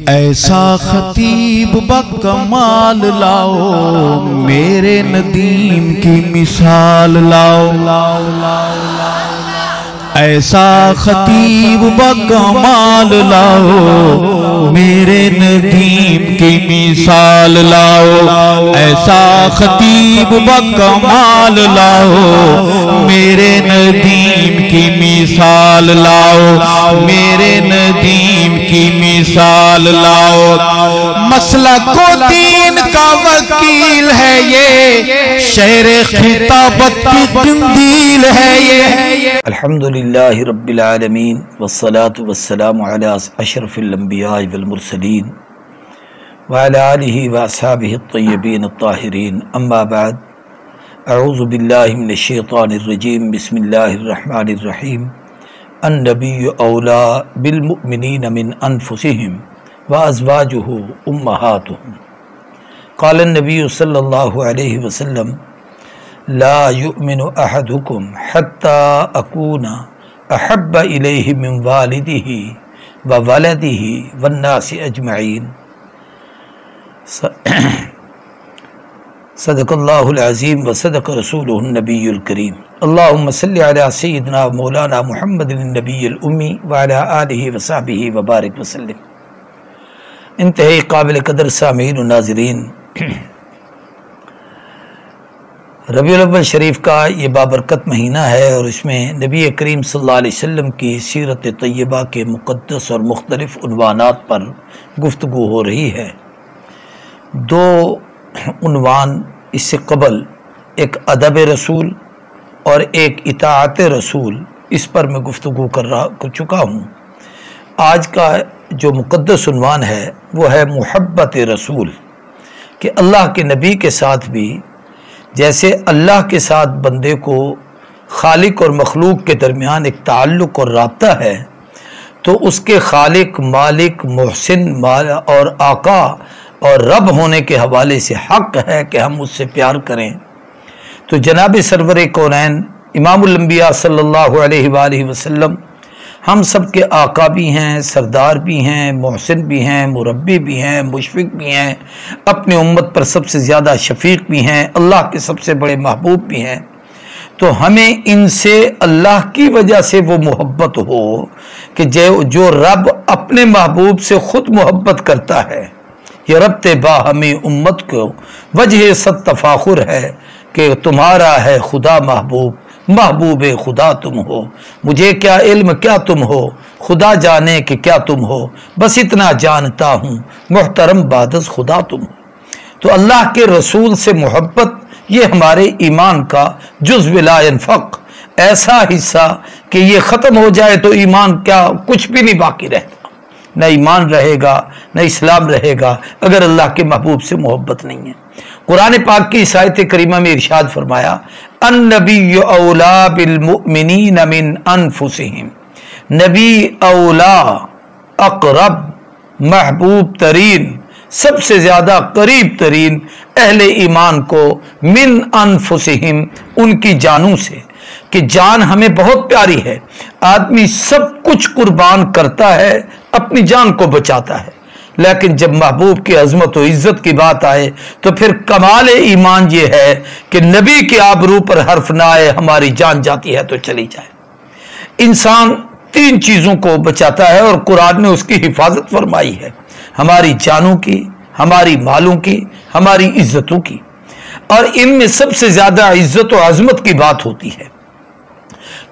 ایسا خطیب بکمال لاؤ، میرے ندیم کی مثال لاؤ، ایسا خطیب بکمال لاؤ، میرے ندیم کی مثال لاؤ، ایسا خطیب بکمال لاؤ، میرے ندیم کی مثال لاؤ، میرے ندیم کی مثال لاؤ۔ مسلک و دین کا وکیل ہے یہ، شہر خطابت کی قندیل ہے یہ۔ الحمدللہ رب العالمین والصلاة والسلام علی اشرف الانبیاء والمرسلین وعلی آلہ واصحابہ الطیبین الطاہرین، اما بعد، اعوذ باللہ من الشیطان الرجیم، بسم اللہ الرحمن الرحیم۔ النبی اولا بالمؤمنین من انفسہم وازواجہ امہاتہم۔ قال النبی صلی اللہ علیہ وسلم: لا یؤمن احدکم حتی اکون احب الیہ من والدہ وولدہ والناس اجمعین۔ صدق اللہ العظیم وصدق رسولہ النبی الکریم۔ اللہم صلی علی سیدنا مولانا محمد النبی الامی وعلی آلہ وصحبہ وبارک وسلم۔ انتہائی قابل قدر سامعین و ناظرین، ربیع الاول شریف کا یہ بابرکت مہینہ ہے اور اس میں نبی کریم صلی اللہ علیہ وسلم کی سیرت طیبہ کے مقدس اور مختلف عنوانات پر گفتگو ہو رہی ہے۔ دو عنوان اس سے قبل، ایک ادب رسول اور ایک اطاعت رسول، اس پر میں گفتگو کر چکا ہوں۔ آج کا جو مقدس عنوان ہے وہ ہے محبت رسول، کہ اللہ کے نبی کے ساتھ بھی جیسے اللہ کے ساتھ بندے کو خالق اور مخلوق کے درمیان ایک تعلق اور رابطہ ہے، تو اس کے خالق، مالک، محسن اور آقا اور رب ہونے کے حوالے سے حق ہے کہ ہم اس سے پیار کریں۔ تو جناب سرور کونین امام الانبیاء صلی اللہ علیہ وآلہ وسلم ہم سب کے آقا بھی ہیں، سردار بھی ہیں، محسن بھی ہیں، مربی بھی ہیں، مشفق بھی ہیں، اپنی امت پر سب سے زیادہ شفیق بھی ہیں، اللہ کے سب سے بڑے محبوب بھی ہیں۔ تو ہمیں ان سے اللہ کی وجہ سے وہ محبت ہو کہ جو رب اپنے محبوب سے خود محبت کرتا ہے، یہ ربط باہمی امت کو وجہ صد تفاخر ہے کہ تمہارا ہے خدا محبوب، محبوب خدا تم ہو، مجھے کیا علم کیا تم ہو، خدا جانے کہ کیا تم ہو، بس اتنا جانتا ہوں محترم بادز خدا تم ہو۔ تو اللہ کے رسول سے محبت یہ ہمارے ایمان کا جزو لا ينفق، ایسا حصہ کہ یہ ختم ہو جائے تو ایمان کیا کچھ بھی نہیں باقی رہتا، نہ ایمان رہے گا نہ اسلام رہے گا اگر اللہ کے محبوب سے محبت نہیں ہے۔ قرآن پاک کی اس آیت کریمہ میں ارشاد فرمایا: النبی اولا بالمؤمنین من انفسہم، نبی اولا، اقرب، محبوب ترین، سب سے زیادہ قریب ترین اہل ایمان کو من انفسہم، ان کی جانوں سے، کہ جان ہمیں بہت پیاری ہے، آدمی سب کچھ قربان کرتا ہے، اپنی جان کو بچاتا ہے، لیکن جب محبوب کی عظمت و عزت کی بات آئے تو پھر کمال ایمان یہ ہے کہ نبی کے آبرو پر حرف نہ آئے، ہماری جان جاتی ہے تو چلی جائے۔ انسان تین چیزوں کو بچاتا ہے اور قرآن نے اس کی حفاظت فرمائی ہے: ہماری جانوں کی، ہماری مالوں کی، ہماری عزتوں کی، اور ان میں سب سے زیادہ عزت و عظمت کی بات ہوتی ہے۔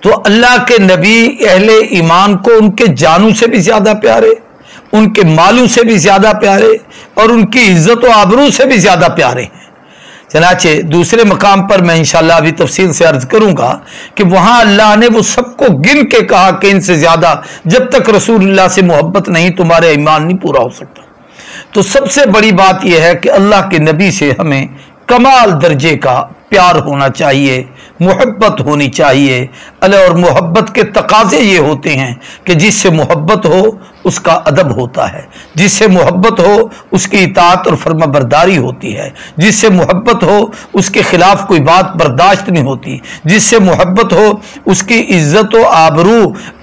تو اللہ کے نبی اہل ایمان کو ان کے جانوں سے بھی زیادہ پیارے، ان کے مالوں سے بھی زیادہ پیارے، اور ان کی عزت و آبرو سے بھی زیادہ پیارے ہیں۔ چنانچہ دوسرے مقام پر میں انشاءاللہ ابھی تفصیل سے عرض کروں گا کہ وہاں اللہ نے وہ سب کو گن کے کہا کہ ان سے زیادہ جب تک رسول اللہ سے محبت نہیں تمہارے ایمان نہیں پورا ہو سکتا۔ تو سب سے بڑی بات یہ ہے کہ اللہ کے نبی سے ہمیں کمال درجے کا پیار ہونا چاہیے، محبت ہونی چاہیے۔ اور محبت کے تقاضے یہ ہوتے ہیں کہ جس سے محبت ہو اس کا ادب ہوتا ہے، جس سے محبت ہو اس کی اطاعت اور فرما برداری ہوتی ہے، جس سے محبت ہو اس کے خلاف کوئی بات برداشت نہیں ہوتی، جس سے محبت ہو اس کی عزت و آبرو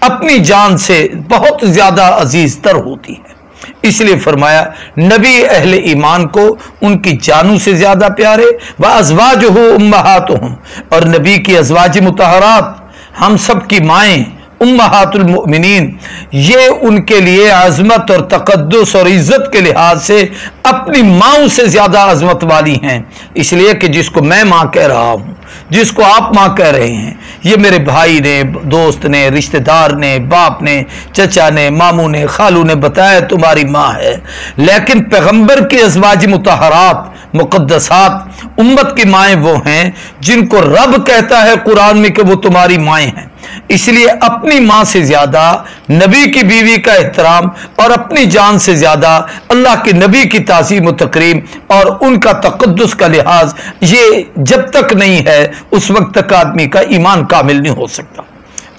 اپنی جان سے بہت زیادہ عزیز تر ہوتی ہے۔ इसलिए फरमाया नबी अहले ईमान को उनकी जानों से ज्यादा प्यारे, व अज़वाजुहु उम्महातुहुम, और नबी की अज़वाज मुतहरात हम सब की माएँ उम्महातुल मुमिनीन, ये उनके लिए अजमत और तकद्दुस और इज्जत के लिहाज से अपनी माओं से ज्यादा अजमत वाली हैं। इसलिए कि जिसको मैं माँ कह रहा हूँ, जिसको आप माँ कह रहे हैं, ये मेरे भाई ने, दोस्त ने, रिश्तेदार ने, बाप ने, चचा ने, मामू ने, खालू ने बताया तुम्हारी माँ है। लेकिन पैगंबर की अज़वाज मुतहरात मुक़द्दसात उम्मत की माएँ वो हैं जिनको रब कहता है कुरान में कि वो तुम्हारी माएँ हैं। इसलिए अपनी माँ से ज्यादा नबी की बीवी का एहतराम और अपनी जान से ज्यादा अल्लाह के नबी की ताज़ीम व तकरीम और उनका तक़द्दुस का लिहाज, ये जब तक नहीं है उस वक्त तक आदमी का ईमान कामिल नहीं हो सकता।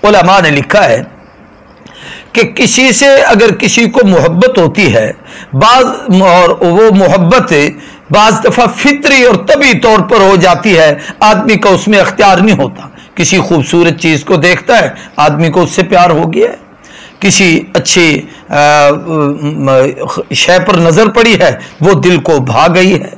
उलमा ने लिखा है कि किसी से अगर किसी को मोहब्बत होती है बाज, और वो मोहब्बत बाज दफा फितरी और तभी तौर पर हो जाती है, आदमी का उसमें अख्तियार नहीं होता। किसी खूबसूरत चीज को देखता है, आदमी को उससे प्यार हो गया है, किसी अच्छी शय पर नजर पड़ी है, वो दिल को भा गई है।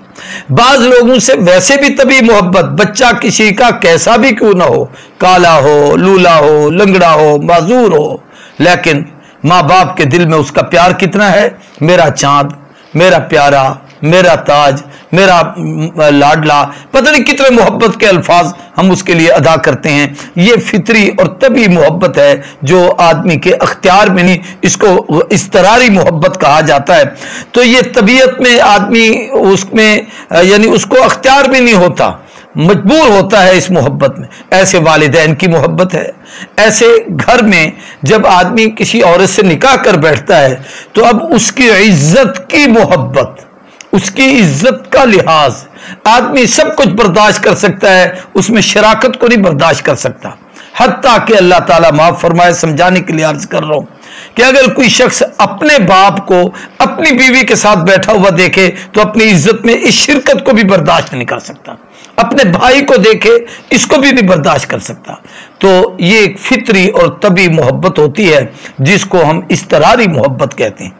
बाज लोगों से वैसे भी तभी मोहब्बत, बच्चा किसी का कैसा भी क्यों ना हो, काला हो, लूला हो, लंगड़ा हो, माजूर हो, लेकिन माँ बाप के दिल में उसका प्यार कितना है, मेरा चांद, मेरा प्यारा, मेरा ताज, मेरा लाडला, पता नहीं कितने मोहब्बत के अल्फाज हम उसके लिए अदा करते हैं। ये फितरी और तभी मोहब्बत है जो आदमी के अख्तियार में नहीं, इसको इस्तरारी मोहब्बत कहा जाता है। तो ये तबीयत में आदमी उसमें यानी उसको अख्तियार भी नहीं होता, मजबूर होता है इस मोहब्बत में। ऐसे वालिदैन की मोहब्बत है। ऐसे घर में जब आदमी किसी औरत से निकाह कर बैठता है तो अब उसकी इज्जत की मोहब्बत, उसकी इज्जत का लिहाज, आदमी सब कुछ बर्दाश्त कर सकता है, उसमें शराकत को नहीं बर्दाश्त कर सकता। हत्ता कि अल्लाह ताला माफ फरमाए, समझाने के लिए अर्ज कर रहा हूं कि अगर कोई शख्स अपने बाप को अपनी बीवी के साथ बैठा हुआ देखे तो अपनी इज्जत में इस शिरकत को भी बर्दाश्त नहीं कर सकता, अपने भाई को देखे इसको भी नहीं बर्दाश्त कर सकता। तो ये एक फितरी और तभी मोहब्बत होती है जिसको हम इस्तरारी मोहब्बत कहते हैं।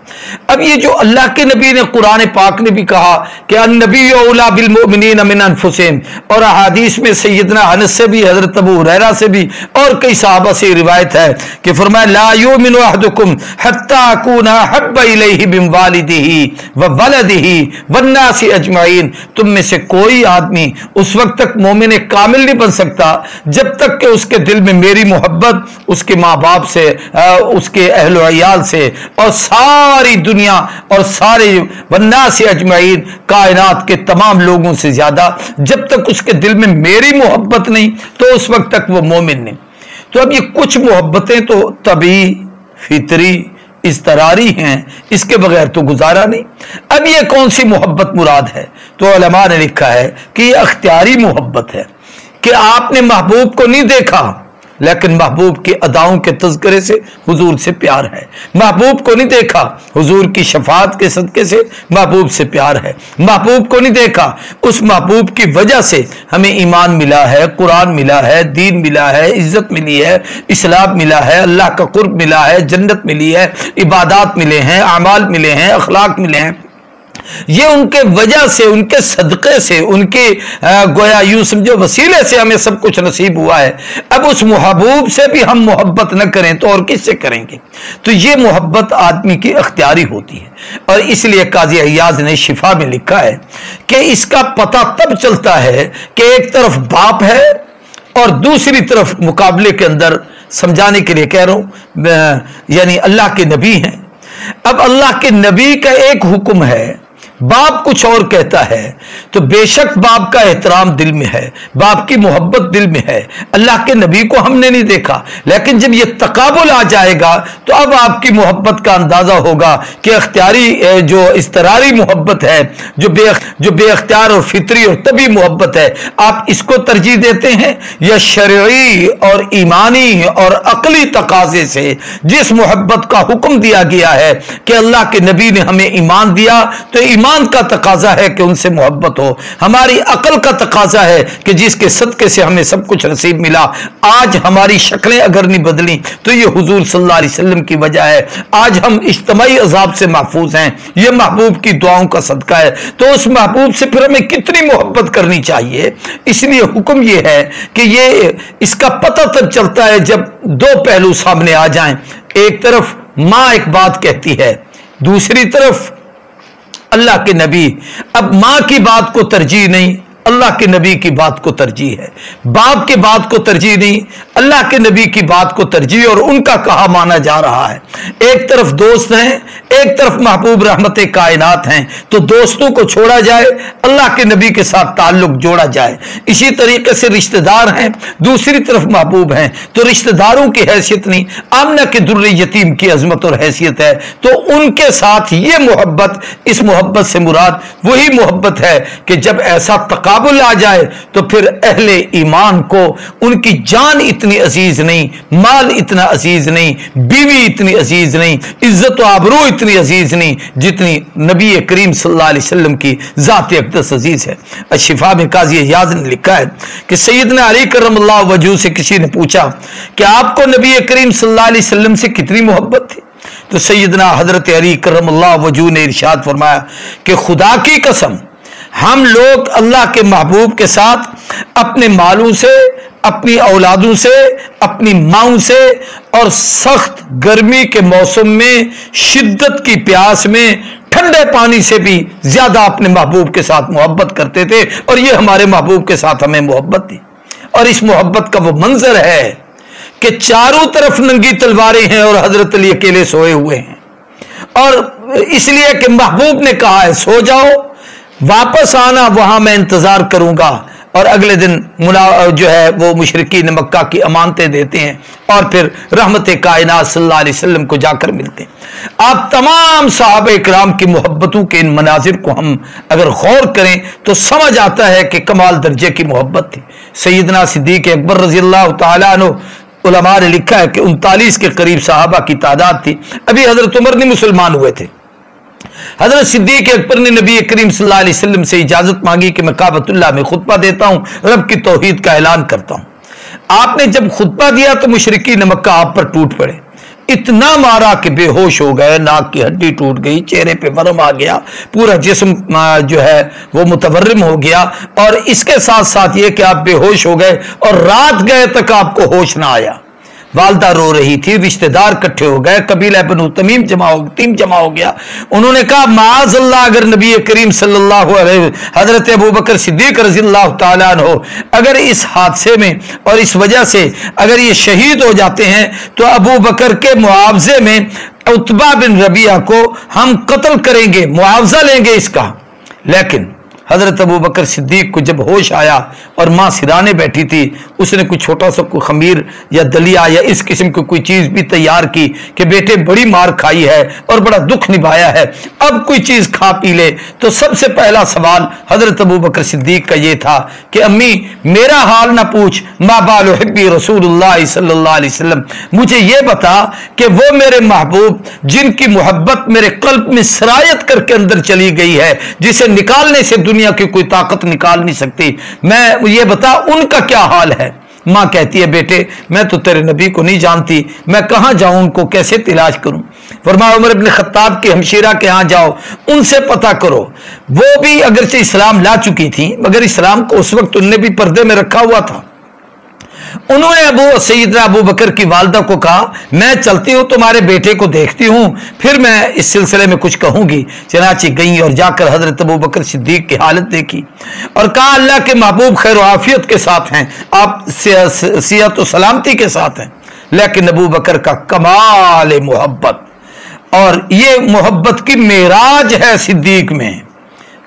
अब ये जो अल्लाह के नबी ने कुरान पाक ने भी कहा कि अन्नबी औला बिल मोमिनीन मिन अनफुसिहिम, और अहादीस में सैयदना अनस से भी, हजरत अबू हुरैरा से भी और कई सहाबा से रिवायत है कि फरमाया ला युमिनु अहदुकुम हत्ता अकूना हब्बा इलैहि मिन वालिदिही व वलदिही वन्नासी अजमईन, तुम में से कोई आदमी उस वक्त तक मोमिन कामिल नहीं बन सकता जब तक कि उसके दिल में मेरी मोहब्बत उसके माँ बाप से, उसके अहल अयाल से और सारी दुनिया और सारे वन्नासी अजमईन कायनात के तमाम लोगों से ज्यादा जब तक उसके दिल में मेरी मोहब्बत नहीं तो उस वक्त तक वो मोमिन नहीं। तो अब ये कुछ मोहब्बतें तो तभी फितरी इस्तरारी हैं, इसके बगैर तो गुजारा नहीं। अब ये कौन सी मोहब्बत मुराद है? तो उलमा ने लिखा है कि ये अख्तियारी मोहब्बत है कि आपने महबूब को नहीं देखा लेकिन महबूब की अदाओं के तज़किरे से हुजूर से प्यार है, महबूब को नहीं देखा हुजूर की शफाअत के सदके से महबूब से प्यार है, महबूब को नहीं देखा उस महबूब की वजह से हमें ईमान मिला है, कुरान मिला है, दीन मिला है, इज्जत मिली है, इस्लाम मिला है, अल्लाह का कुर्ब मिला है, जन्नत मिली है, इबादात मिले हैं, अमाल मिले हैं, अखलाक मिले हैं। ये उनके वजह से, उनके सदक़े से, उनके गोया यूं समझो वसीले से हमें सब कुछ नसीब हुआ है। अब उस महबूब से भी हम मोहब्बत न करें तो और किससे करेंगे? तो ये मोहब्बत आदमी की अख्तियारी होती है। और इसलिए काजी अय्याज ने शिफा में लिखा है कि इसका पता तब चलता है कि एक तरफ बाप है और दूसरी तरफ मुकाबले के अंदर, समझाने के लिए कह रहा हूं, यानी अल्लाह के नबी हैं। अब अल्लाह के नबी का एक हुक्म है, बाप कुछ और कहता है, तो बेशक बाप का एहतराम दिल में है, बाप की मोहब्बत दिल में है। अल्लाह के नबी को हमने नहीं देखा, लेकिन जब ये तकाबुल आ जाएगा तो अब आपकी मोहब्बत का अंदाजा होगा कि अख्तियारी जो इस्तरारी मोहब्बत है, जो बेअख्तियार और फितरी और तभी मोहब्बत है, आप इसको तरजीह देते हैं या शरई और ईमानी और अकली तकाजे से जिस मोहब्बत का हुक्म दिया गया है कि अल्लाह के नबी ने हमें ईमान दिया तो ईमान ईमान का तकाजा है कि उनसे मोहब्बत हो, हमारी अकल का तकाजा है कि जिसके सदके से हमें सब कुछ नसीब मिला। आज हमारी शक्लें अगर नहीं बदली तो ये हुजूर सल्लल्लाहु अलैहि वसल्लम की वजह है। आज हम इज्तिमाई अजाब से महफूज हैं, ये महबूब की दुआओं का सदका है। तो उस महबूब से फिर हमें कितनी मोहब्बत करनी चाहिए। इसलिए हुक्म ये है कि ये इसका पता तब चलता है जब दो पहलू सामने आ जाएं। एक तरफ माँ एक बात कहती है, दूसरी तरफ अल्लाह के नबी। अब माँ की बात को तरजीह नहीं, अल्लाह के नबी की बात को तरजीह है। बाप की बात को तरजीह नहीं, अल्लाह के नबी की बात को तरजीह और उनका कहा माना जा रहा है। एक तरफ दोस्त हैं, एक तरफ महबूब रहमत कायनात हैं, तो दोस्तों को छोड़ा जाए, अल्लाह के नबी के साथ ताल्लुक जोड़ा जाए। इसी तरीके से रिश्तेदार हैं, दूसरी तरफ महबूब हैं, तो रिश्तेदारों की हैसियत नहीं, आमना के दुर्रे यतीम की अजमत और हैसियत है, तो उनके साथ ये मोहब्बत, इस मोहब्बत से मुराद वही मोहब्बत है कि जब ऐसा तकाबुल आ जाए तो फिर अहले ईमान को उनकी जान इतनी अजीज नहीं, माल इतना अजीज नहीं, बीवी इतनी अजीज नहीं, इज्जत व आबरू इतनी अजीज नहीं जितनी नबी करीम सल्लल्लाहु अलैहि वसल्लम की ज़ात अक़दस अजीज है। अशिफा में काज़ी इयाज़ ने लिखा है कि सैयदना अली करमल्लाहु वजहू से किसी ने पूछा कि आपको नबी करीम सल्लल्लाहु अलैहि वसल्लम से कितनी मोहब्बत थी? तो सैयदना हजरत अली करमल्लाहु वजहू ने इरशाद फरमाया कि खुदा की कसम, हम लोग अल्लाह के महबूब के साथ अपने मालों से, अपनी औलादों से, अपनी माओं से और सख्त गर्मी के मौसम में, शिद्दत की प्यास में, ठंडे पानी से भी ज्यादा अपने महबूब के साथ मोहब्बत करते थे। और ये हमारे महबूब के साथ हमें मोहब्बत थी। और इस मोहब्बत का वो मंजर है कि चारों तरफ नंगी तलवारें हैं और हजरत अली अकेले सोए हुए हैं। और इसलिए कि महबूब ने कहा है सो जाओ, वापस आना, वहां मैं इंतजार करूंगा। और अगले दिन जो है वो मुशरिकीन मक्का की अमानतें देते हैं और फिर रहमत कायनात सल्लल्लाहु अलैहि वसल्लम को जाकर मिलते हैं। आप तमाम सहाबा इकराम की मोहब्बतों के इन मनाजिर को हम अगर गौर करें तो समझ आता है कि कमाल दर्जे की मोहब्बत थी। सैयदना सिद्दीक अकबर रज़ी अल्लाह तआला अन्हु, उलमा ने लिखा है कि 39 के करीब सहाबा की तादाद थी। अभी हजरत उमर नहीं मुसलमान हुए थे। हजरत सिद्दीक अकबर ने नबी करीम सल्लल्लाहु अलैहि वसल्लम से इजाजत मांगी कि मैं काबतुल्लाह में खुतबा देता हूं, रब की तौहीद का ऐलान करता हूं। आपने जब खुतबा दिया तो मुशरिकीन मक्का आप पर टूट पड़े, इतना मारा कि बेहोश हो गए, नाक की हड्डी टूट गई, चेहरे पे वरम आ गया, पूरा जिस्म जो है वो मुतवर्रिम हो गया। और इसके साथ साथ ये कि आप बेहोश हो गए और रात गए तक आपको होश ना आया। वालदा रो रही थी, रिश्तेदार इकट्ठे हो गए, कबीला बनु तमीम जमा हो गया। उन्होंने कहा माज़ अल्लाह, अगर नबी करीम सल्लल्लाहु अलैहि हजरत अबू बकर सिद्दीक रज़ियल्लाहु ताला अन्हु अगर इस हादसे में और इस वजह से अगर ये शहीद हो जाते हैं तो अबू बकर के मुआवजे में उतबा बिन रबिया को हम कत्ल करेंगे, मुआवजा लेंगे इसका। लेकिन हजरत अबू बकर सिद्दीक को जब होश आया और माँ सिराने बैठी थी, उसने कुछ छोटा सा कोई खमीर या दलिया या इस किस्म की कोई चीज भी तैयार की कि बेटे बड़ी मार खाई है और बड़ा दुख निभाया है, अब कोई चीज खा पी ले। तो सबसे पहला सवाल हजरत अबू बकर सिद्दीक का ये था कि अम्मी मेरा हाल ना पूछ, मा बालु हिब्बी रसूलुल्लाह सल्लल्लाहु अलैहि वसल्लम, मुझे ये बता कि वो मेरे महबूब जिनकी मोहब्बत मेरे कल्ब में सरायत करके अंदर चली गई है, जिसे निकालने से दुनिया की कोई ताकत निकाल नहीं सकती, मैं ये बता उनका क्या हाल है। मां कहती है बेटे मैं तो तेरे नबी को नहीं जानती, मैं कहां जाऊं, उनको कैसे तलाश करूं। फरमाया उमर इब्न खत्ताब की हमशीरा के यहां जाओ, उनसे पता करो। वो भी अगरचे इस्लाम ला चुकी थी मगर इस्लाम को उस वक्त उनने भी पर्दे में रखा हुआ था। उन्होंने सैयदना अबू बकर की वालदा को कहा मैं चलती हूं, तुम्हारे बेटे को देखती हूं, फिर मैं इस सिलसिले में कुछ कहूंगी। चनाची गई और जाकर हजरत अबू बकर सिद्दीक की हालत देखी और कहा अल्लाह के महबूब खैर आफियत के साथ हैं, आप सेहत और सलामती के साथ हैं। लेकिन अबू बकर का कमाल मोहब्बत और ये मोहब्बत की मेराज है सिद्दीक में।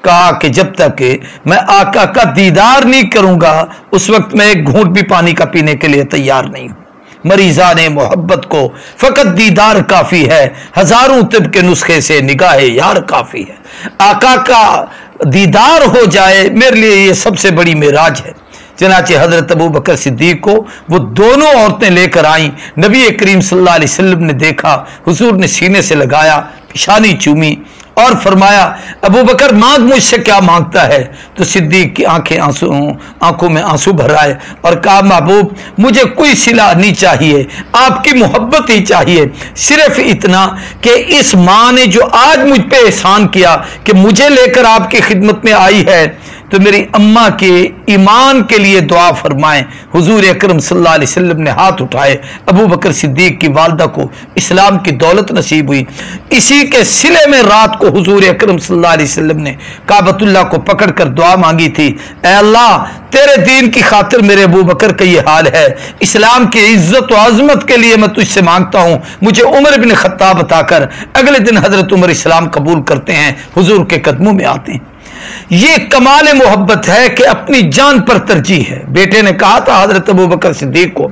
कहा कि जब तक मैं आका का दीदार नहीं करूंगा उस वक्त मैं एक घूंट भी पानी का पीने के लिए तैयार नहीं हूं। मरीजा ने मोहब्बत को फकत दीदार काफी है, हजारों तिब के नुस्खे से निगाह यार काफी है। आका का दीदार हो जाए मेरे लिए ये सबसे बड़ी मेराज है। चनाचे हजरत अबू बकर सिद्दीक को वो दोनों औरतें लेकर आई। नबी करीम सल्लल्लाहु अलैहि वसल्लम ने देखा, हुजूर ने सीने से लगाया, पेशानी चूमी اور فرمایا ابو بکر مانگ مجھ سے کیا مانگتا ہے؟ تو صدیق کی آنکھوں میں آنسو بھر آئے اور کہا محبوب مجھے کوئی صلہ نہیں چاہیے، آپ کی محبت ہی چاہیے، صرف اتنا کہ اس ماں نے جو آج مجھ پہ احسان کیا کہ مجھے لے کر آپ کی خدمت میں آئی ہے، تو میری اماں کے ایمان کے لیے دعا فرمائیں۔ حضور اکرم صلی اللہ علیہ وسلم نے ہاتھ اٹھائے، ابو بکر صدیق کی والدہ کو اسلام کی دولت نصیب ہوئی۔ اسی کے صلے میں رات کو حضور اکرم صلی اللہ علیہ وسلم نے کعبۃ اللہ کو پکڑ کر دعا مانگی تھی، اے اللہ تیرے دین کی خاطر میرے ابو بکر کا یہ حال ہے، اسلام کی عزت و عظمت کے لیے میں تجھ سے مانگتا ہوں مجھے عمر بن خطاب عطا کر۔ اگلے دن حضرت عمر اسلام قبول کرتے ہیں، حضور کے قدموں میں آتے ہیں۔ یہ کمال محبت ہے کہ اپنی جان پر ترجیح ہے۔ بیٹے نے کہا تھا حضرت ابو بکر صدیق کو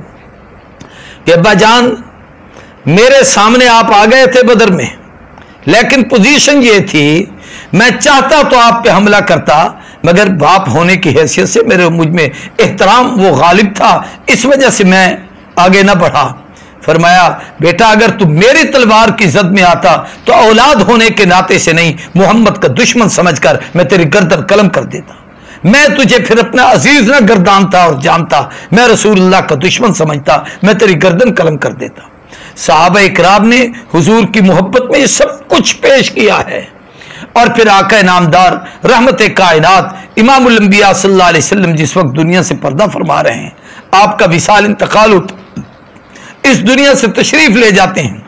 کہ ابا جان میرے سامنے آپ آ گئے تھے بدر میں، لیکن پوزیشن یہ تھی میں چاہتا تو آپ پہ حملہ کرتا، مگر باپ ہونے کی حیثیت سے مجھ میں احترام وہ غالب تھا، اس وجہ سے میں آگے نہ بڑھا۔ فرمایا بیٹا اگر تو میری تلوار کی زد میں آتا تو اولاد ہونے کے ناطے سے نہیں، محمد کا دشمن سمجھ کر میں تیری گردن قلم کر دیتا، میں تجھے پھر اپنا عزیز نہ گردانتا اور جانتا، میں رسول اللہ کا دشمن سمجھتا، میں تیری گردن قلم کر دیتا۔ صحابہ اکرام نے حضور کی محبت میں یہ سب کچھ پیش کیا ہے، اور پھر آقا نامدار رحمت کائنات امام الانبیاء صلی اللہ علیہ وسلم جس وقت دنیا سے پردہ فرما رہے ہیں، آپ کا وصال انتقال ہوتا، اس دنیا سے تشریف لے جاتے ہیں،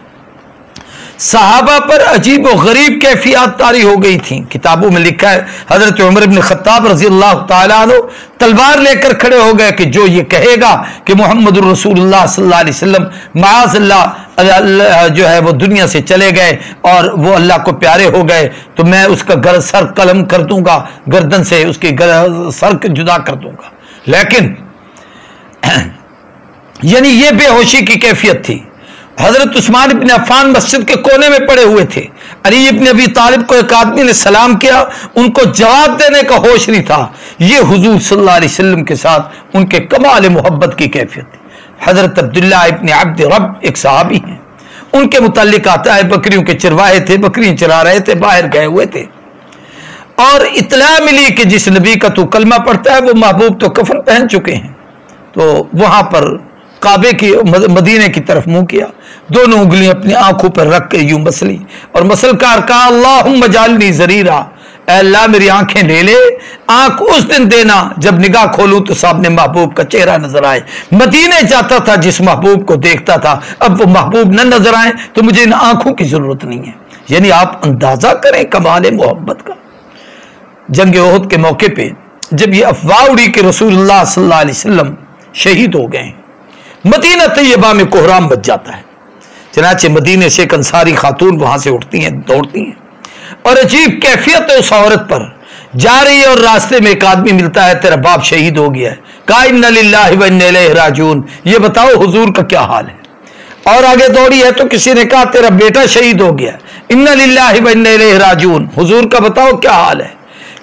صحابہ پر عجیب و غریب کیفیات طاری ہو گئی تھیں۔ کتابوں میں لکھا ہے حضرت عمر بن خطاب رضی اللہ تعالیٰ عنہ تلوار لے کر کھڑے ہو گئے کہ جو یہ کہے گا کہ محمد الرسول اللہ صلی اللہ علیہ وسلم معاذ اللہ جو ہے وہ دنیا سے چلے گئے اور وہ اللہ کو پیارے ہو گئے، تو میں اس کا سر قلم کر دوں گا، گردن سے اس کی سر جدا کر دوں گا۔ لیکن یعنی یہ بے ہوشی کی کیفیت تھی۔ حضرت عثمان ابن عفان مسجد کے کونے میں پڑے ہوئے تھے، علی ابن ابی طالب کو ایک آدمی نے سلام کیا، ان کو جواب دینے کا ہوش نہیں تھا۔ یہ حضور صلی اللہ علیہ وسلم کے ساتھ ان کے کمال محبت کی کیفیت تھی۔ حضرت عبداللہ ابن عبد رب ایک صحابی ہیں، ان کے متعلق آتا ہے بکریوں کے چرواہے تھے، بکریاں چرا رہے تھے، باہر گئے ہوئے تھے، اور اطلاع ملی کہ جس نبی کا تو کلمہ پڑھتا ہے وہ محبوب تو کفن پہن چکے ہیں، تو وہاں پر کعبے کی مدینے کی طرف منہ کیا، دونوں انگلیاں اپنی آنکھوں پر رکھ کے یوں مسلی اور مسل کار کہا اللہم اجعلنی ذریرا، اے اللہ میری آنکھیں لے لے، آنکھ اس دن دینا جب نگاہ کھولوں تو سامنے محبوب کا چہرہ نظر آئے۔ مدینے جاتا تھا جس محبوب کو دیکھتا تھا، اب وہ محبوب نہ نظر آئے تو مجھے ان آنکھوں کی ضرورت نہیں ہے۔ یعنی آپ اندازہ کریں کمال محبت کا۔ جنگ احد کے موقع پہ جب یہ افواہ اڑی کہ رسول اللہ صلی اللہ علیہ وسلم شہید ہو گئے، مدینہ طیبہ میں کوہرام بچ جاتا ہے۔ چنانچہ مدینے سے ایک انصاری خاتون وہاں سے اٹھتی ہیں، دوڑتی ہیں، اور عجیب کیفیت ہے اس عورت پر، جا رہی ہے اور راستے میں ایک آدمی ملتا ہے، تیرا باپ شہید ہو گیا ہے، کہا انا للہ و انا الیہ راجعون، یہ بتاؤ حضور کا کیا حال ہے؟ اور آگے دوڑی ہے تو کسی نے کہا تیرا بیٹا شہید ہو گیا، انا للہ و انا الیہ راجعون، حضور کا بتاؤ کیا حال ہے؟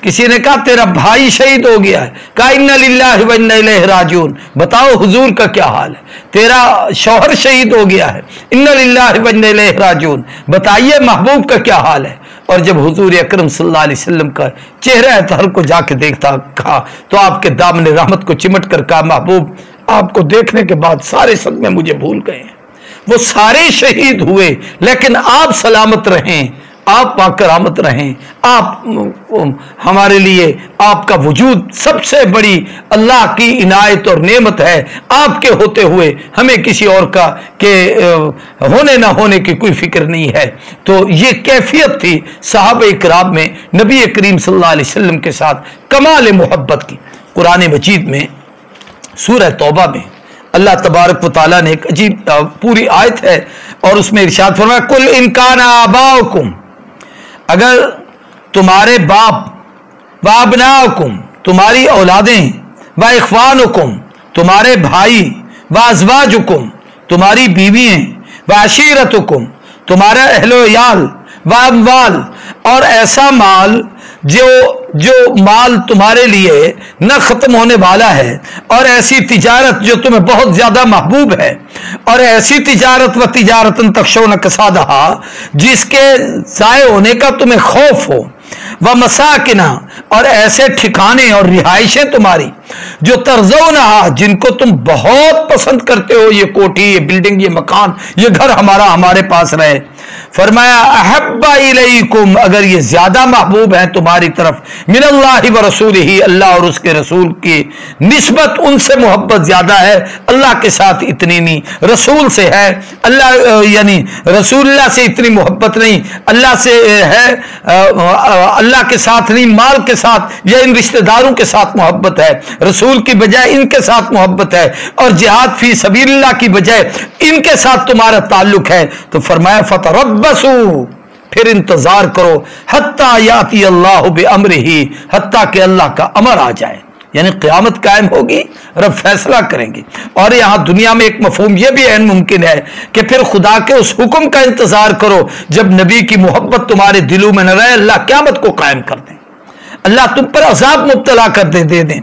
کسی نے کہا تیرا بھائی شہید ہو گیا ہے، کہا انا للہ و انا الیہ راجعون، بتاؤ حضور کا کیا حال ہے؟ تیرا شوہر شہید ہو گیا ہے، انا للہ و انا الیہ راجعون، بتائیے محبوب کا کیا حال ہے؟ اور جب حضور اکرم صلی اللہ علیہ وسلم کا چہرہ طاہر کو جا کے دیکھتا کہا تو آپ کے دامن رحمت کو چمٹ کر کہا محبوب آپ کو دیکھنے کے بعد سارے صدمے مجھے بھول گئے ہیں، وہ سارے شہید ہوئے لیکن آپ سلامت رہیں، آپ باکرامت رہیں، آپ ہمارے لیے آپ کا وجود سب سے بڑی اللہ کی عنایت اور نعمت ہے، آپ کے ہوتے ہوئے ہمیں کسی اور کا کہ ہونے نہ ہونے کی کوئی فکر نہیں ہے۔ تو یہ کیفیت تھی صحابہ کرام میں نبی کریم صلی اللہ علیہ وسلم کے ساتھ کمال محبت کی۔ قرآن مجید میں سورہ توبہ میں اللہ تبارک و تعالیٰ نے ایک عجیب پوری آیت ہے اور اس میں ارشاد فرمایا کل ان کان آباؤکم، اگر تمہارے باپ و ابناؤکم تمہاری اولادیں، و اخوانکم تمہارے بھائی، و ازواجکم تمہاری بیوییں، و عشیرتکم تمہارا اہل و عیال، و اموال اور ایسا مال जो माल तुम्हारे लिए न खत्म होने वाला है, और ऐसी तिजारत जो तुम्हें बहुत ज्यादा महबूब है, और ऐसी तिजारत व तिजारतन तखशौन कसादहा, जिसके जाये होने का तुम्हें खौफ हो, व मसाकिना, और ऐसे ठिकाने और रिहाइशें तुम्हारी जो तरजौनहा, जिनको तुम बहुत पसंद करते हो, ये कोठी, ये बिल्डिंग, ये मकान, ये घर हमारे पास रहे। फरमाया अहब्बा इलैकुम, अगर ये ज्यादा महबूब है तुम्हारी तरफ, मिनल्लाहि व रसूलिही, अल्लाह और उसके रसूल की निस्बत उनसे मोहब्बत ज्यादा है, अल्लाह के साथ इतनी नहीं, रसूल से है, अल्लाह यानी रसूलुल्लाह से इतनी मोहब्बत नहीं, अल्लाह से है, अल्लाह के साथ नहीं, माल के साथ या इन रिश्तेदारों के साथ मोहब्बत है, रसूल की बजाय इनके साथ मोहब्बत है, और जिहाद फी सबीलिल्लाह की बजाय इनके साथ तुम्हारा ताल्लुक है। तो फरमाया फतरब्बसू, फिर इंतजार करो, हत्ता याती अल्लाह बिअम्रिही, हत्ता कि अल्लाह का अमर आ जाए, यानी क़यामत कायम होगी, रब फैसला करेंगे। और यहां दुनिया में एक मफहूम यह भी ऐन मुमकिन है कि फिर खुदा के उस हुक्म का इंतजार करो जब नबी की मोहब्बत तुम्हारे दिलों में न रहे, अल्लाह क़यामत को कायम कर दें, अल्लाह तुम पर अजाब मुब्तला कर दे दें।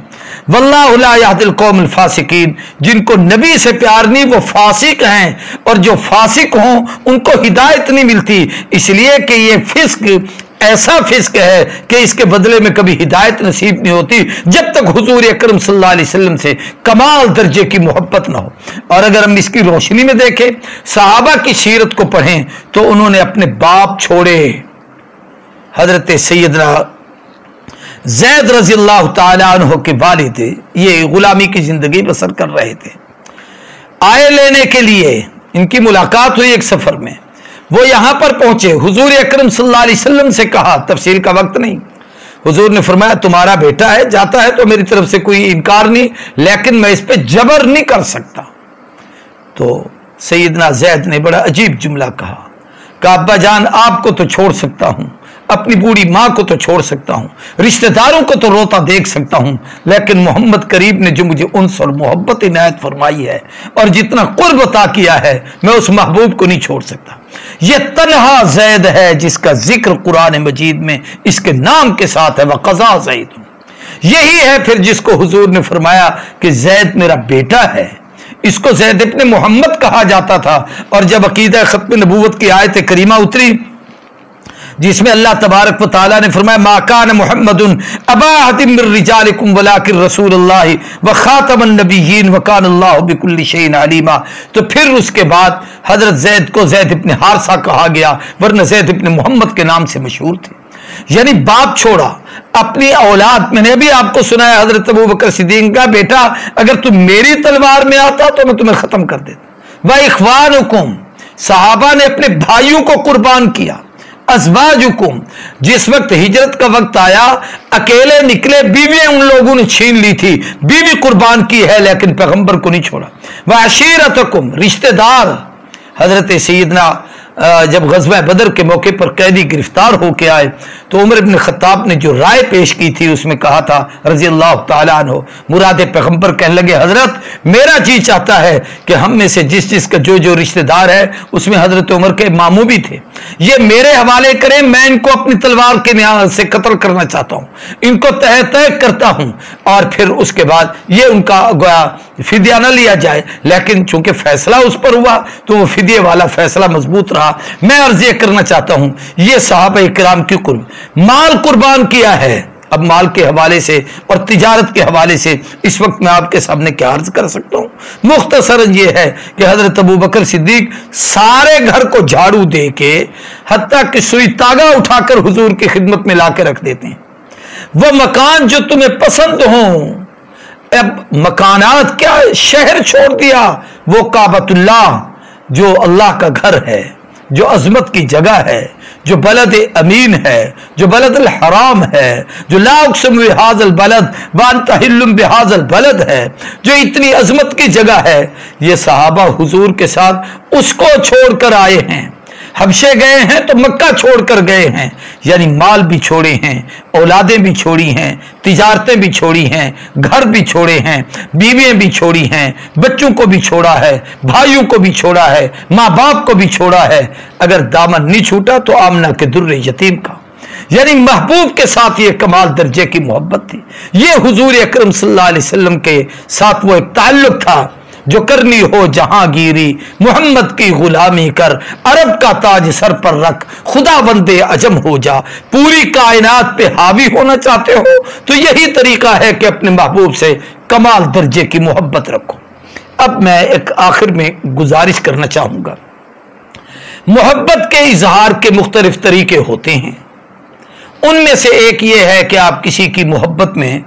वल्लाहु ला यहदिल कौमल फासिकीन, जिनको नबी से प्यार नहीं वो फासिक हैं, और जो फासिक हों उनको हिदायत नहीं मिलती, इसलिए कि ये फिस्क ऐसा फिस्क है कि इसके बदले में कभी हिदायत नसीब नहीं होती जब तक हुजूर अकरम सल्लल्लाहु अलैहि वसल्लम से कमाल दर्जे की मोहब्बत ना हो। और अगर हम इसकी रोशनी में देखें, सहाबा की सीरत को पढ़ें, तो उन्होंने अपने बाप छोड़े, हजरत सैयदना ज़ैद रज़ियल्लाहु ताला अन्हु के वालिद ये गुलामी की जिंदगी बसर कर रहे थे, आए लेने के लिए इनकी मुलाकात हुई एक सफर में, वो यहां पर पहुंचे, हुजूर अकरम सल्लल्लाहु अलैहि वसल्लम से कहा, तफसील का वक्त नहीं, हुजूर ने फरमाया तुम्हारा बेटा है, जाता है तो मेरी तरफ से कोई इनकार नहीं, लेकिन मैं इस पे जबर नहीं कर सकता। तो सैयदना ज़ैद ने बड़ा अजीब जुमला कहा, अब्बा जान आपको तो छोड़ सकता हूं, अपनी बूढ़ी माँ को तो छोड़ सकता हूँ, रिश्तेदारों को तो रोता देख सकता हूँ, लेकिन मोहम्मद करीब ने जो मुझे उन्स और मोहब्बत इनायत फरमाई है और जितना कुर्ब अता किया है, मैं उस महबूब को नहीं छोड़ सकता। ये तन्हा ज़ैद है जिसका जिक्र कुरान मजीद में इसके नाम के साथ है, वक़ज़ा ज़ैद, यही है फिर जिसको हुजूर ने फरमाया कि ज़ैद मेरा बेटा है, इसको ज़ैद इब्न मोहम्मद कहा जाता था। और जब अकीदा खत्म नबूवत की आयत करीमा उतरी जिसमें अल्लाह तबारक व तआला ने फरमाया मा कान मुहम्मदुन अबा अहदिम मिर रिजालिकुम वलाकिन रसूलुल्लाह व खातमन नबिय्यीन व कान अल्लाहु बिकुल्लि शैइन अलीमा, तो फिर उसके बाद हजरत ज़ैद को ज़ैद इब्न हारसा कहा गया, वरना ज़ैद इब्न मोहम्मद के नाम से मशहूर थे। यानी बाप छोड़ा अपनी औलाद। मैंने अभी आपको सुनाया हजरत अबू बकर सिद्दीक का, बेटा अगर तुम मेरी तलवार में आता तो मैं तुम्हें खत्म कर देता। व इख्वानुकुम, सहाबा ने अपने भाइयों को कुर्बान किया। अज़वाजुकुम, जिस वक्त हिजरत का वक्त आया अकेले निकले, बीवियां उन लोगों ने छीन ली थी, बीवी कुर्बान की है लेकिन पैगंबर को नहीं छोड़ा। व अशीरतकुम, रिश्तेदार, हजरत सैयदना जब गज़वा बदर के मौके पर कैदी गिरफ्तार होके आए तो उमर इब्न खत्ताब ने जो राय पेश की थी उसमें कहा था रज़ी अल्लाह तआला अन्हु, मुराद पैगंबर कहने लगे हजरत मेरा जी चाहता है कि हम में से जिस जिसका जो जो रिश्तेदार है उसमें हजरत उमर के मामू भी थे, ये मेरे हवाले करें, मैं इनको अपनी तलवार के न्याय से कत्ल करना चाहता हूँ, इनको तह तह करता हूँ और फिर उसके बाद ये उनका गोया फिदिया न लिया जाए। लेकिन चूंकि फैसला उस पर हुआ तो वो फिदिये वाला फैसला मजबूत रहा। मैं अर्ज ये करना चाहता हूं, ये सहाबा इकराम की माल कुर्बान किया है। अब माल के हवाले से और तिजारत के हवाले से इस वक्त मैं आपके सामने क्या अर्ज कर सकता हूं, मुख्तसरन ये है कि हजरत अबू बकर सिद्दीक सारे घर को झाड़ू दे के हत्ता कि सुई तागा उठाकर हुजूर की खिदमत में लाके रख देते हैं। वह मकान जो तुम्हें पसंद हो, अब मकानात क्या, शहर छोड़ दिया, वो काबतुल्लाह जो अल्लाह का घर है, जो अजमत की जगह है, जो बलद अमीन है, जो बलद हराम है, जो ला उक़सिमु बिहाज़ल बलद व अंत हिल्लुम बिहाज़ल बलद है, जो इतनी अजमत की जगह है, ये सहाबा हुजूर के साथ उसको छोड़कर आए हैं। हबशे गए हैं तो मक्का छोड़कर गए हैं, यानी माल भी छोड़े हैं, औलादें भी छोड़ी हैं, तिजारतें भी छोड़ी हैं, घर भी छोड़े हैं, बीवियां भी छोड़ी हैं, बच्चों को भी छोड़ा है, भाइयों को भी छोड़ा है, माँ बाप को भी छोड़ा है। अगर दामन नहीं छूटा तो आमना के दुर्रे यतीम का, यानी महबूब के साथ ये कमाल दर्जे की मोहब्बत थी। ये हुजूर अकरम सल्लल्लाहु अलैहि वसल्लम के साथ वो एक ताल्लुक था जो करनी हो जहांगीरी, मोहम्मद की गुलामी कर, अरब का ताज सर पर रख, खुदा वंदे अजम हो जा। पूरी कायनात पे हावी होना चाहते हो तो यही तरीका है कि अपने महबूब से कमाल दर्जे की मोहब्बत रखो। अब मैं एक आखिर में गुजारिश करना चाहूंगा, मोहब्बत के इजहार के मुख्तलिफ तरीके होते हैं। उनमें से एक ये है कि आप किसी की मोहब्बत में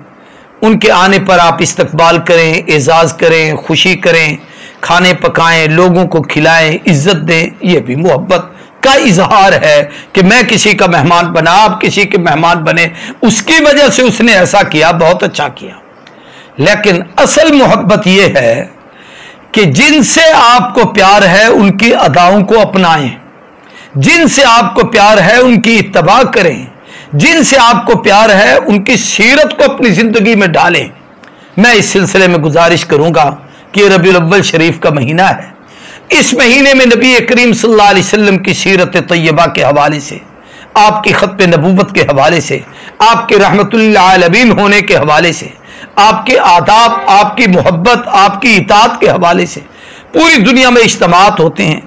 उनके आने पर आप इस्तकबाल करें, एजाज करें, खुशी करें, खाने पकाएं, लोगों को खिलाएं, इज्जत दें। यह भी मोहब्बत का इजहार है कि मैं किसी का मेहमान बना, आप किसी के मेहमान बने, उसकी वजह से उसने ऐसा किया, बहुत अच्छा किया। लेकिन असल मोहब्बत यह है कि जिनसे आपको प्यार है उनकी अदाओं को अपनाएं, जिनसे आपको प्यार है उनकी इत्तबा करें, जिनसे आपको प्यार है उनकी सीरत को अपनी जिंदगी में डालें। मैं इस सिलसिले में गुजारिश करूंगा कि रबीउल अव्वल शरीफ का महीना है। इस महीने में नबी करीम सल्लल्लाहु अलैहि वसल्लम की सीरत तैयबा के हवाले से, आपकी खत्म नबूवत के हवाले से, आपके रहमतुल आलमीन होने के हवाले से, आपके आदाब, आपकी मोहब्बत, आपकी इताअत के हवाले से पूरी दुनिया में इज्तिमात होते हैं।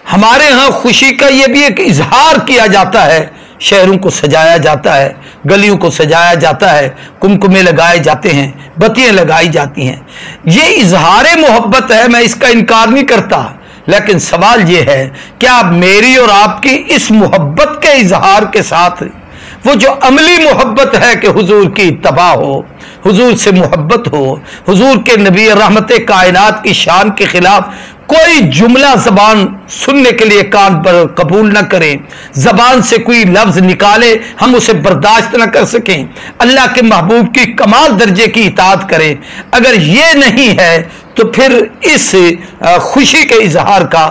हमारे यहाँ खुशी का यह भी एक इजहार किया जाता है, शहरों को सजाया जाता है, गलियों को सजाया जाता है, कुमकुमे लगाए जाते हैं, बत्तियां लगाई जाती हैं। ये इजहार मोहब्बत है, मैं इसका इनकार नहीं करता। लेकिन सवाल ये है कि आप मेरी और आपकी इस मोहब्बत के इजहार के साथ वो जो अमली मोहब्बत है कि हुजूर की इत्तबा हो, हुजूर से मोहब्बत हो, हुजूर के नबी रहमत कायनात की शान के खिलाफ कोई जुमला जबान सुनने के लिए कान पर कबूल न करें, जबान से कोई लफ्ज निकाले हम उसे बर्दाश्त न कर सकें, अल्लाह के महबूब की कमाल दर्जे की इताअत करें। अगर ये नहीं है तो फिर इस खुशी के इजहार का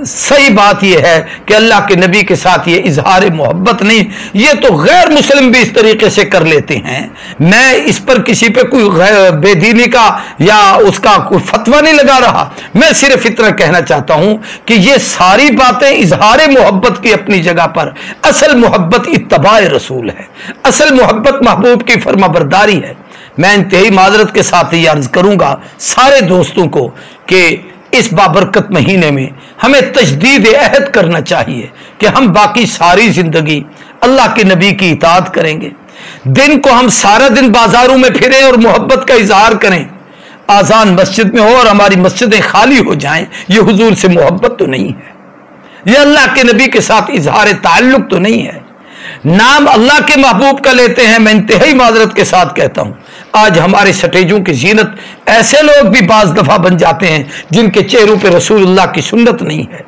सही बात यह है कि अल्लाह के नबी के साथ ये इजहार मोहब्बत नहीं, ये तो गैर मुस्लिम भी इस तरीके से कर लेते हैं। मैं इस पर किसी पे कोई बेदीनी का या उसका कोई फतवा नहीं लगा रहा, मैं सिर्फ इतना कहना चाहता हूं कि ये सारी बातें इजहार मोहब्बत की अपनी जगह पर, असल मोहब्बत इत्तबाए रसूल है, असल मोहब्बत महबूब की फर्माबरदारी है। मैं इंतहाई माजरत के साथ ये अर्ज करूंगा सारे दोस्तों को कि इस बाबरकत महीने में हमें तजदीद अहद करना चाहिए कि हम बाकी सारी जिंदगी अल्लाह के नबी की इताअत करेंगे। दिन को हम सारा दिन बाजारों में फिरें और मोहब्बत का इजहार करें, आजान मस्जिद में हो और हमारी मस्जिदें खाली हो जाएं, ये हुजूर से मोहब्बत तो नहीं है, ये अल्लाह के नबी के साथ इजहार ताल्लुक तो नहीं है। नाम अल्लाह के महबूब का लेते हैं। मैं इंतहाई माजरत के साथ कहता हूं, आज हमारे स्टेजों की जीनत ऐसे लोग भी बाज दफा बन जाते हैं जिनके चेहरों पे रसूलुल्लाह की सुन्नत नहीं है,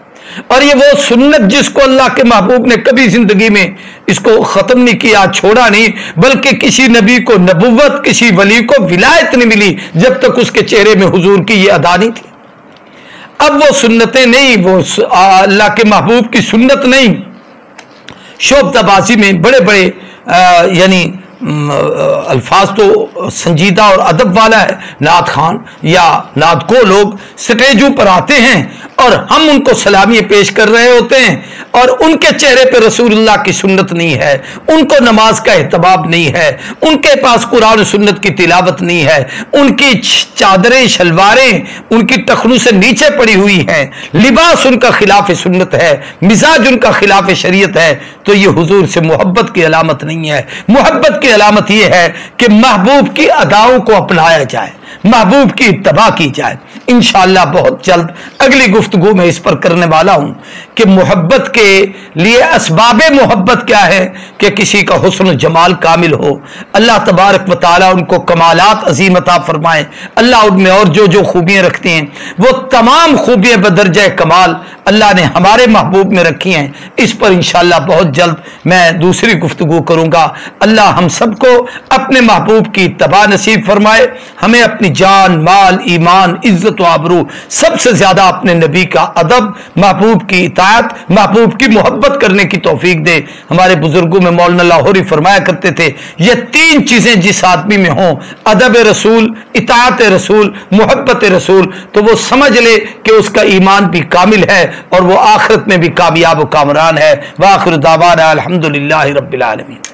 और ये वो सुन्नत जिसको अल्लाह के महबूब ने कभी जिंदगी में इसको खत्म नहीं किया, छोड़ा नहीं, बल्कि किसी नबी को नबुव्वत, किसी वली को विलायत नहीं मिली जब तक उसके चेहरे में हुजूर की ये अदा नहीं थी। अब वो सुन्नतें नहीं, वो अल्लाह के महबूब की सुन्नत नहीं, शोबदाबाजी में बड़े बड़े यानी अल्फाज तो संजीदा और अदब वाला है, नात खान या नात को लोग स्टेजों पर आते हैं और हम उनको सलामी पेश कर रहे होते हैं और उनके चेहरे पे रसूलुल्लाह की सुन्नत नहीं है, उनको नमाज का एहतमाम नहीं है, उनके पास कुरान सुन्नत की तिलावत नहीं है, उनकी चादरें शलवारें उनकी टखनों से नीचे पड़ी हुई हैं, लिबास उनका खिलाफ सुन्नत है, मिजाज उनका खिलाफ शरीयत है, तो ये हुजूर से मोहब्बत की अलामत नहीं है। मोहब्बत की अलामत यह है कि महबूब की अदाओं को अपनाया जाए, महबूब की इत्तबा की जाए। इंशाअल्लाह बहुत जल्द अगली गुफ्तगू में इस पर करने वाला हूं कि मोहब्बत के लिए असबाबे मोहब्बत क्या है कि किसी का हुस्न जमाल कामिल हो, अल्लाह तबारक व तआला उनको कमालात अजीम अता फरमाए, अल्लाह उनमें और जो जो खूबियां रखती हैं वो तमाम खूबियां बदरजा कमाल अल्लाह ने हमारे महबूब में रखी हैं। इस पर इंशाअल्लाह बहुत जल्द मैं दूसरी गुफ्तगू करूंगा। अल्लाह हम सबको अपने महबूब की इत्तबा नसीब फरमाए, हमें अपनी जान, माल, ईमान, इज्जत व आबरू, सबसे ज्यादा अपने नबी का अदब, महबूब की इत्तबा اطاعت، محبوب کی محبت کرنے کی توفیق دے۔ ہمارے بزرگوں میں مولانا لاہوری فرمایا کرتے تھے یہ تین چیزیں جس آدمی میں ہوں، ادب رسول، اطاعت رسول، محبت رسول، تو وہ سمجھ لے کہ اس کا ایمان بھی کامل ہے اور وہ آخرت میں بھی کامیاب و کامران ہے۔ وآخر دعوانا الحمدللہ رب العالمین۔